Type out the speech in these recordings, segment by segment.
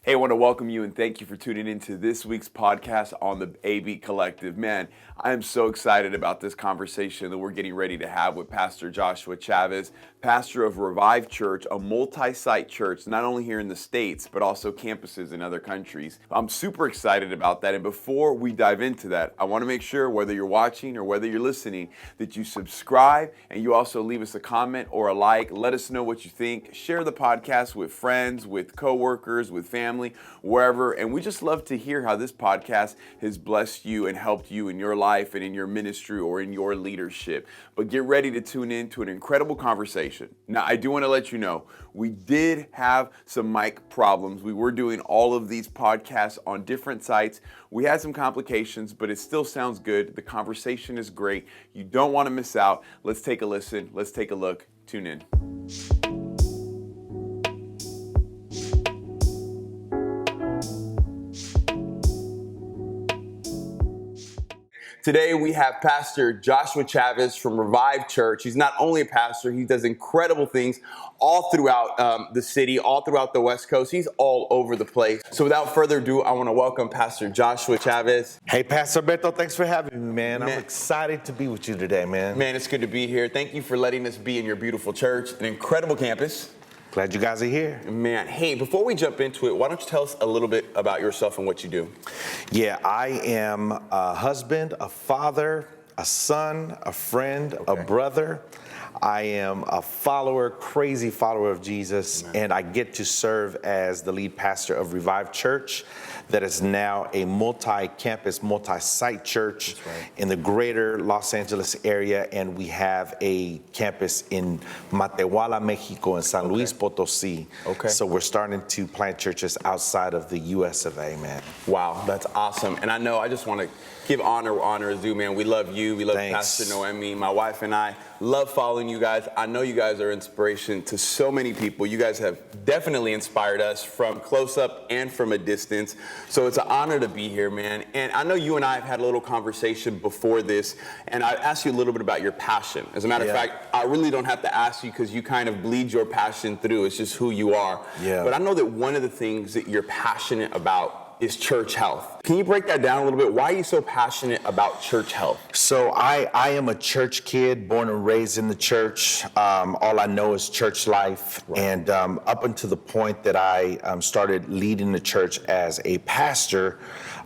Hey, I want to welcome you and thank you for tuning into this week's podcast on the AB Collective. Man, I am so excited about this conversation that we're getting ready to have with Pastor Joshua Chavez, pastor of Revive Church, a multi-site church, not only here in the States, but also campuses in other countries. I'm super excited about that. And before we dive into that, I want to make sure whether you're watching or whether you're listening, that you subscribe and you also leave us a comment or a like. Let us know what you think. Share the podcast with friends, with coworkers, with family, wherever. And we just love to hear how this podcast has blessed you and helped you in your life and in your ministry or in your leadership. But get ready to tune in to an incredible conversation. Now, I do want to let you know, we did have some mic problems. We were doing all of these podcasts on different sites. We had some complications, but it still sounds good. The conversation is great. You don't want to miss out. Let's take a listen. Let's take a look. Tune in. Today we have Pastor Joshua Chavez from Revive Church. He's not only a pastor, he does incredible things all throughout the city, all throughout the West Coast. He's all over the place. So without further ado, I want to welcome Pastor Joshua Chavez. Hey, Pastor Alberto, thanks for having me, man. I'm excited to be with you today, man. Man, it's good to be here. Thank you for letting us be in your beautiful church, an incredible campus. Glad you guys are here. Man, hey, before we jump into it, why don't you tell us a little bit about yourself and what you do? Yeah, I am a husband, a father, a son, a friend, a brother. I am a follower, crazy follower of Jesus, and I get to serve as the lead pastor of Revive Church that is now a multi-campus, multi-site church in the greater Los Angeles area, and we have a campus in Matehuala, Mexico, and San Luis Potosí. So we're starting to plant churches outside of the US of A, man. Wow, that's awesome. And I know I just want to give honor where honor is due, man. We love you. We love Pastor Noemi. My wife and I love following you guys. I know you guys are inspiration to so many people. You guys have definitely inspired us from close up and from a distance. So it's an honor to be here, man. And I know you and I have had a little conversation before this, and I asked you a little bit about your passion. As a matter of fact, I really don't have to ask you because you kind of bleed your passion through. It's just who you are. But I know that one of the things that you're passionate about is church health. Can you break that down a little bit? Why are you so passionate about church health? So I am a church kid, born and raised in the church. All I know is church life. And up until the point that I started leading the church as a pastor,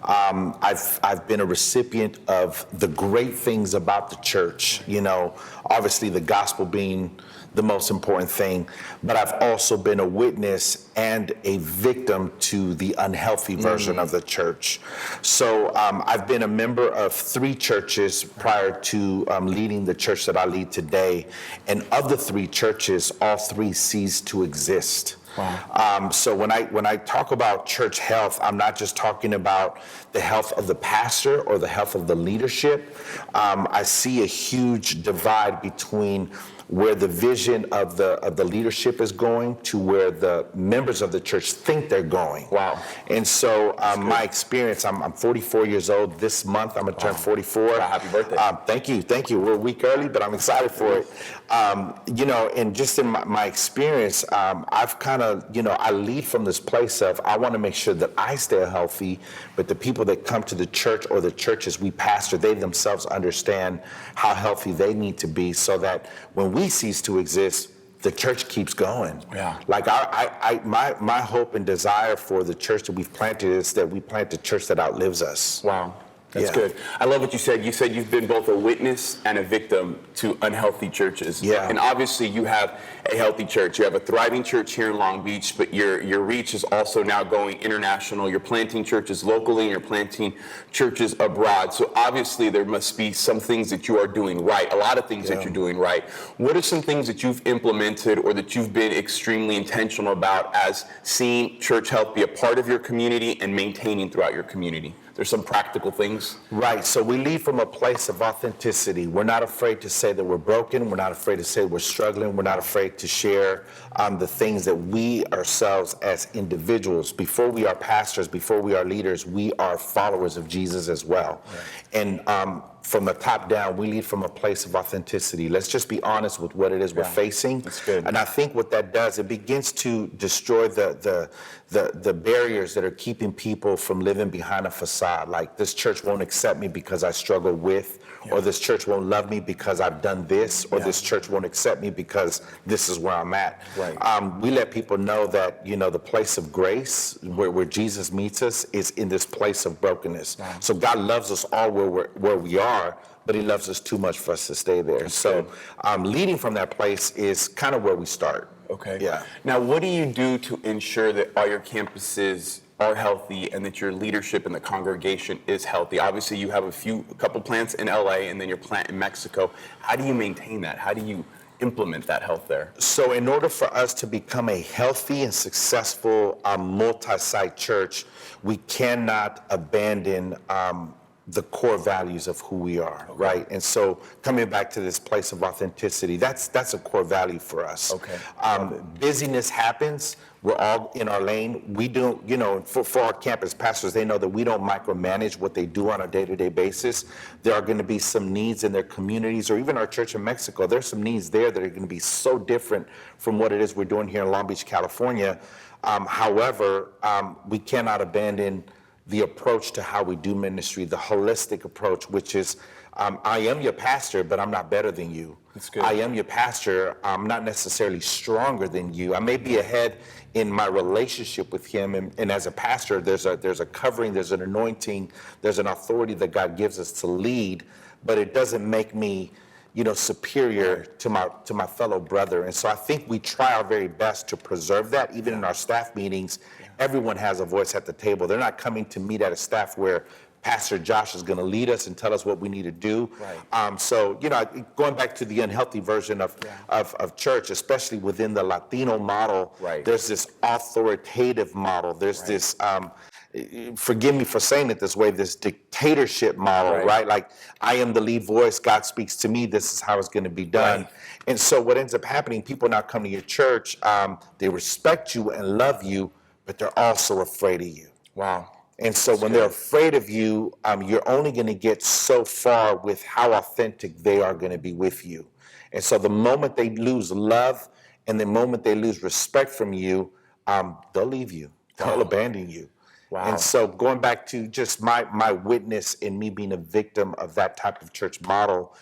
I've been a recipient of the great things about the church. You know, obviously the gospel being the most important thing, but I've also been a witness and a victim to the unhealthy version of the church. So I've been a member of 3 churches prior to leading the church that I lead today. And of the 3 churches, all 3 ceased to exist. So when I talk about church health, I'm not just talking about the health of the pastor or the health of the leadership. I see a huge divide between where the vision of the leadership is going to where the members of the church think they're going. And so my experience, I'm 44 years old this month. I'm gonna turn 44. Happy birthday. Thank you. We're a week early, but I'm excited for it. You know, and just in my experience, I've kind of, you know, I lead from this place of I want to make sure that I stay healthy, but the people that come to the church or the churches we pastor, they themselves understand how healthy they need to be so that when we cease to exist, the church keeps going. Like my hope and desire for the church that we've planted is that we plant a church that outlives us. That's good. I love what you said. You said you've been both a witness and a victim to unhealthy churches. And obviously you have a healthy church. You have a thriving church here in Long Beach, but your reach is also now going international. You're planting churches locally and you're planting churches abroad. So obviously there must be some things that you are doing right, a lot of things that you're doing right. What are some things that you've implemented or that you've been extremely intentional about as seeing church health be a part of your community and maintaining throughout your community? There's some practical things. Right. So we lead from a place of authenticity. We're not afraid to say that we're broken. We're not afraid to say we're struggling. We're not afraid to share the things that we ourselves as individuals, before we are pastors, before we are leaders, we are followers of Jesus as well. And from the top down. We lead from a place of authenticity. Let's just be honest with what it is we're facing. That's good. And I think what that does, it begins to destroy the barriers that are keeping people from living behind a facade. Like, this church won't accept me because I struggle with, or this church won't love me because I've done this, or this church won't accept me because this is where I'm at. Right. We let people know that, the place of grace, where Jesus meets us, is in this place of brokenness. So God loves us all where we are, but he loves us too much for us to stay there. So leading from that place is kind of where we start. Okay. Yeah. Now, what do you do to ensure that all your campuses are healthy and that your leadership in the congregation is healthy? Obviously, you have a couple plants in LA and then your plant in Mexico. How do you maintain that? How do you implement that health there? So in order for us to become a healthy and successful multi-site church, we cannot abandon the core values of who we are, right? And so coming back to this place of authenticity, that's a core value for us. Okay. Busyness happens. We're all in our lane. We don't, for our campus pastors, they know that we don't micromanage what they do on a day-to-day basis. There are going to be some needs in their communities, or even our church in Mexico. There's some needs there that are going to be so different from what it is we're doing here in Long Beach, California. However, we cannot abandon the approach to how we do ministry, the holistic approach, which is, I am your pastor, but I'm not better than you. That's good. I am your pastor. I'm not necessarily stronger than you. I may be ahead in my relationship with him, and as a pastor, there's a covering, there's an anointing, there's an authority that God gives us to lead, but it doesn't make me, superior to my fellow brother. And so I think we try our very best to preserve that. Even in our staff meetings, everyone has a voice at the table. They're not coming to meet at a staff where Pastor Josh is going to lead us and tell us what we need to do. Right. So, going back to the unhealthy version of church, especially within the Latino model, there's this authoritative model. There's this, forgive me for saying it this way, this dictatorship model, right? Like, I am the lead voice, God speaks to me, this is how it's going to be done. Right. And so what ends up happening, people now come to your church, they respect you and love you, but they're also afraid of you. Wow. And so when they're afraid of you, you're only going to get so far with how authentic they are going to be with you. And so the moment they lose love and the moment they lose respect from you, they'll leave you. They'll abandon you. Wow. And so going back to just my witness in me being a victim of that type of church model,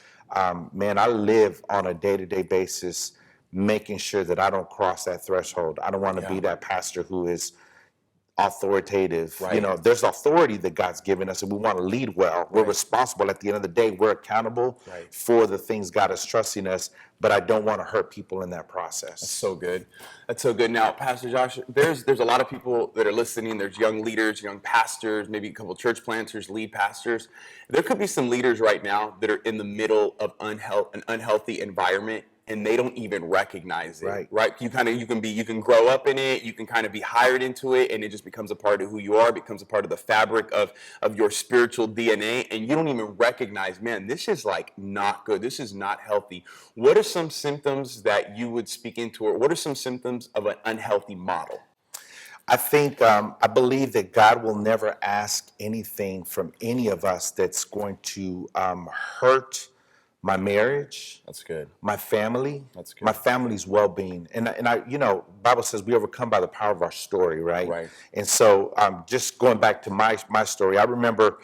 man, I live on a day-to-day basis making sure that I don't cross that threshold. I don't want to be that pastor who is authoritative. There's authority that God's given us, and we want to lead well. We're responsible. At the end of the day, we're accountable for the things God is trusting us, but I don't want to hurt people in that process. That's so good. That's so good. Now, Pastor Josh, there's a lot of people that are listening. There's young leaders, young pastors, maybe a couple church planters, lead pastors. There could be some leaders right now that are in the middle of an unhealthy environment, and they don't even recognize it, right? You can grow up in it, you can kind of be hired into it, and it just becomes a part of who you are, becomes a part of the fabric of your spiritual DNA, and you don't even recognize, man, this is like not good, this is not healthy. What are some symptoms that you would speak into, or what are some symptoms of an unhealthy model? I think, I believe that God will never ask anything from any of us that's going to hurt my marriage. That's good. My family. That's good. My family's well-being. And I, Bible says we overcome by the power of our story, right? Right. And so just going back to my story, I remember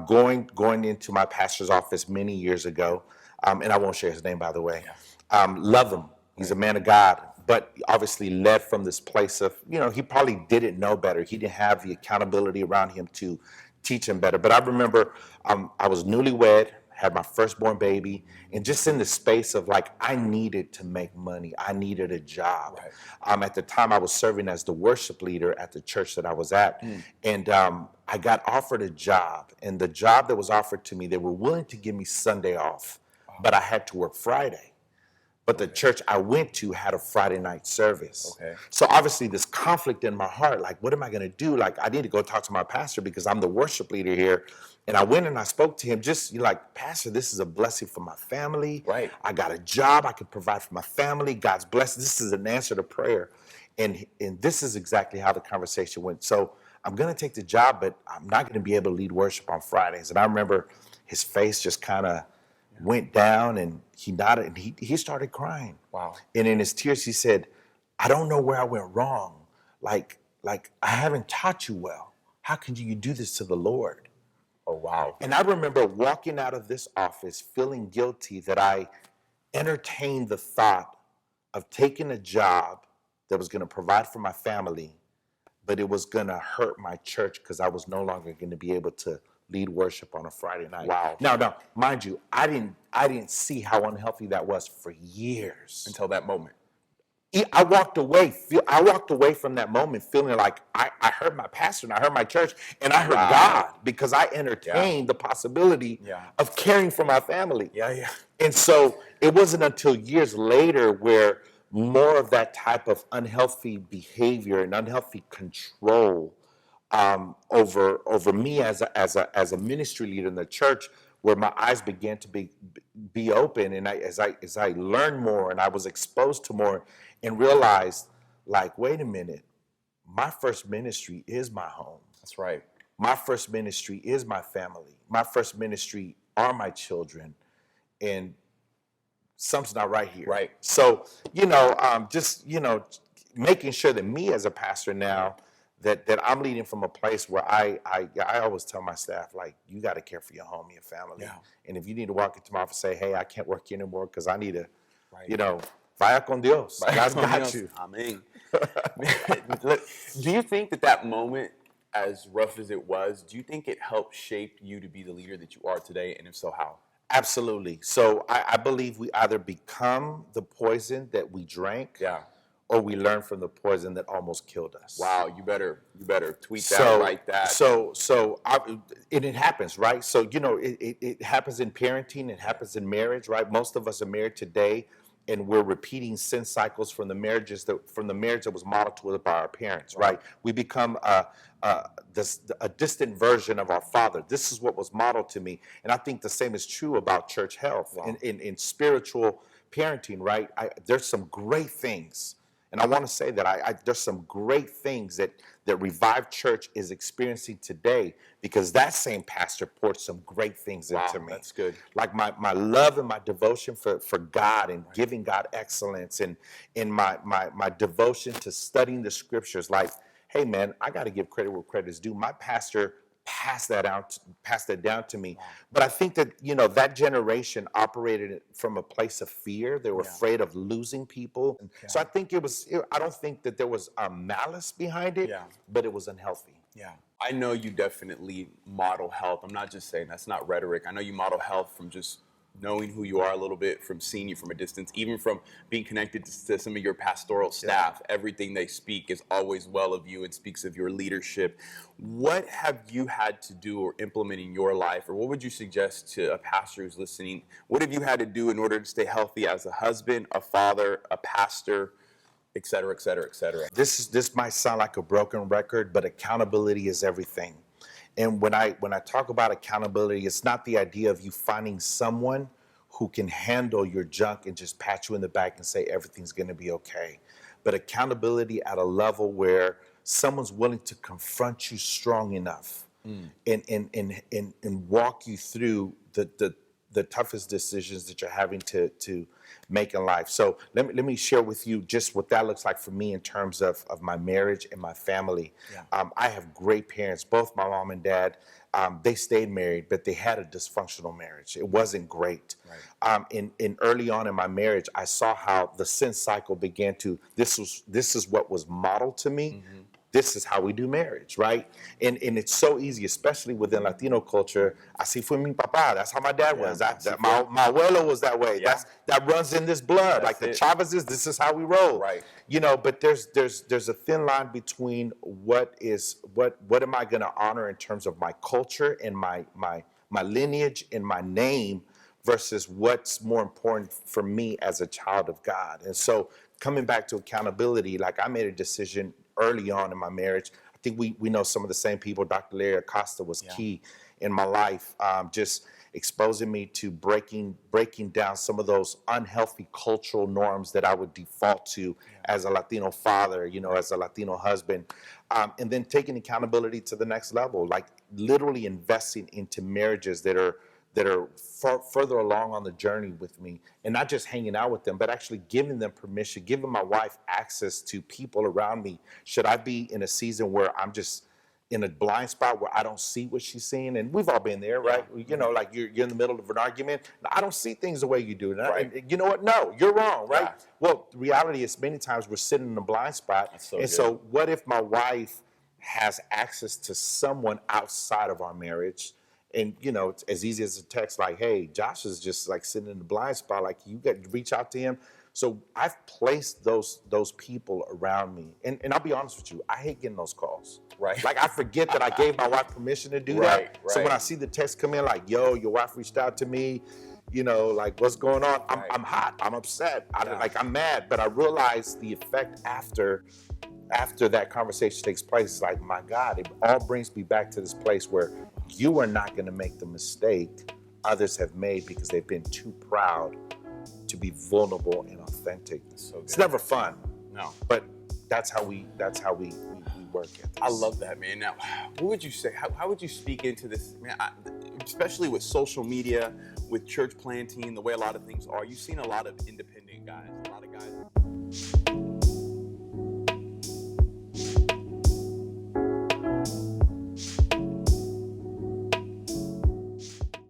going into my pastor's office many years ago, and I won't share his name, by the way. Love him. He's a man of God, but obviously led from this place of, he probably didn't know better. He didn't have the accountability around him to teach him better. But I remember I was newlywed, had my firstborn baby, and just in the space of like, I needed to make money. I needed a job. Right. At the time, I was serving as the worship leader at the church that I was at. And I got offered a job. And the job that was offered to me, they were willing to give me Sunday off, but I had to work Friday. But the church I went to had a Friday night service. So obviously this conflict in my heart, like, what am I going to do? Like, I need to go talk to my pastor because I'm the worship leader here. And I went and I spoke to him, just like, Pastor, this is a blessing for my family. Right. I got a job. I can provide for my family. God's blessing. This is an answer to prayer. And this is exactly how the conversation went. So I'm going to take the job, but I'm not going to be able to lead worship on Fridays. And I remember his face just kind of went down, and he nodded, and he started crying. Wow. And in his tears, he said, I don't know where I went wrong. Like I haven't taught you well. How can you do this to the Lord? Oh, wow. And I remember walking out of this office feeling guilty that I entertained the thought of taking a job that was going to provide for my family, but it was going to hurt my church because I was no longer going to be able to lead worship on a Friday night. Wow. Now, mind you, I didn't see how unhealthy that was for years. Until that moment. I walked away from that moment feeling like I heard my pastor and I heard my church and I heard God, because I entertained the possibility of caring for my family. Yeah. And so it wasn't until years later where more of that type of unhealthy behavior and unhealthy control over me as a ministry leader in the church, where my eyes began to be open, and as I learned more and I was exposed to more, and realized, like, wait a minute, my first ministry is my home. That's right. My first ministry is my family. My first ministry are my children, and something's not right here. Right. So just making sure that me as a pastor now, that I'm leading from a place where I always tell my staff, like, you got to care for your home, your family. Yeah. And if you need to walk into my office and say, hey, I can't work here anymore because I need to, vaya con Dios. God's got you. Amen. Do you think that moment, as rough as it was, do you think it helped shape you to be the leader that you are today? And if so, how? Absolutely. So I believe we either become the poison that we drank, or we learn from the poison that almost killed us. Wow, you better tweet that, write that. And it happens, right? So, it happens in parenting, it happens in marriage, right? Most of us are married today, and we're repeating sin cycles from the marriage that was modeled to us by our parents, right? We become a distant version of our father. This is what was modeled to me. And I think the same is true about church health in spiritual parenting, right? There's some great things. And I want to say that there's some great things that Revived Church is experiencing today, because that same pastor poured some great things into me. That's good. Like my love and my devotion for God and giving God excellence, and my devotion to studying the scriptures. Like, hey man, I got to give credit where credit is due. My pastor passed that down to me. But I think that, that generation operated from a place of fear. They were afraid of losing people. So I think I don't think that there was a malice behind it, but it was unhealthy. Yeah. I know you definitely model health. I'm not just saying, that's not rhetoric. I know you model health from just knowing who you are a little bit, from seeing you from a distance, even from being connected to some of your pastoral staff. Everything they speak is always well of you and speaks of your leadership. What have you had to do or implement in your life, or what would you suggest to a pastor who's listening? What have you had to do in order to stay healthy as a husband, a father, a pastor, et cetera, et cetera, et cetera? This might sound like a broken record, but accountability is everything. And when I talk about accountability, it's not the idea of you finding someone who can handle your junk and just pat you in the back and say everything's going to be okay. But accountability at a level where someone's willing to confront you strong enough and walk you through the toughest decisions that you're having to make in life. So let me share with you just what that looks like for me in terms of my marriage and my family. I have great parents, both my mom and dad. They stayed married, but they had a dysfunctional marriage. It wasn't great. In early on in my marriage, I saw how the sin cycle began to, this is what was modeled to me. This is how we do marriage, right? And it's so easy, especially within Latino culture. Así fue mi papá. That's how my dad was. My abuelo was that way. That runs in this blood. Like the Chavezes, this is how we roll. Right. But there's a thin line between what am I going to honor in terms of my culture and my lineage and my name versus what's more important for me as a child of God. And so coming back to accountability, like I made a decision early on in my marriage. I think we know some of the same people. Dr. Larry Acosta was key in my life, just exposing me to breaking down some of those unhealthy cultural norms that I would default to as a Latino father, as a Latino husband, and then taking accountability to the next level, like literally investing into marriages that are further along on the journey with me, and not just hanging out with them, but actually giving them permission, giving my wife access to people around me. Should I be in a season where I'm just in a blind spot where I don't see what she's seeing? And we've all been there, right? Like you're in the middle of an argument. I don't see things the way you do. And you know what? No, you're wrong, right? Yeah. Well, the reality is many times we're sitting in a blind spot. So what if my wife has access to someone outside of our marriage? And, it's as easy as a text like, hey, Josh is just like sitting in the blind spot. Like, you got to reach out to him. So I've placed those people around me. And I'll be honest with you, I hate getting those calls. Right. Like, I forget that I gave my wife permission to do that. Right. So when I see the text come in like, yo, your wife reached out to me, like, what's going on? I'm hot. I'm upset. I'm mad. But I realize the effect after that conversation takes place. Like, my God, it all brings me back to this place where you are not going to make the mistake others have made because they've been too proud to be vulnerable and authentic. It's never fun. No. But that's how we work at this. I love that, man. Now, what would you say? How would you speak into this, man? Especially with social media, with church planting, the way a lot of things are. You've seen a lot of independent guys, a lot of guys.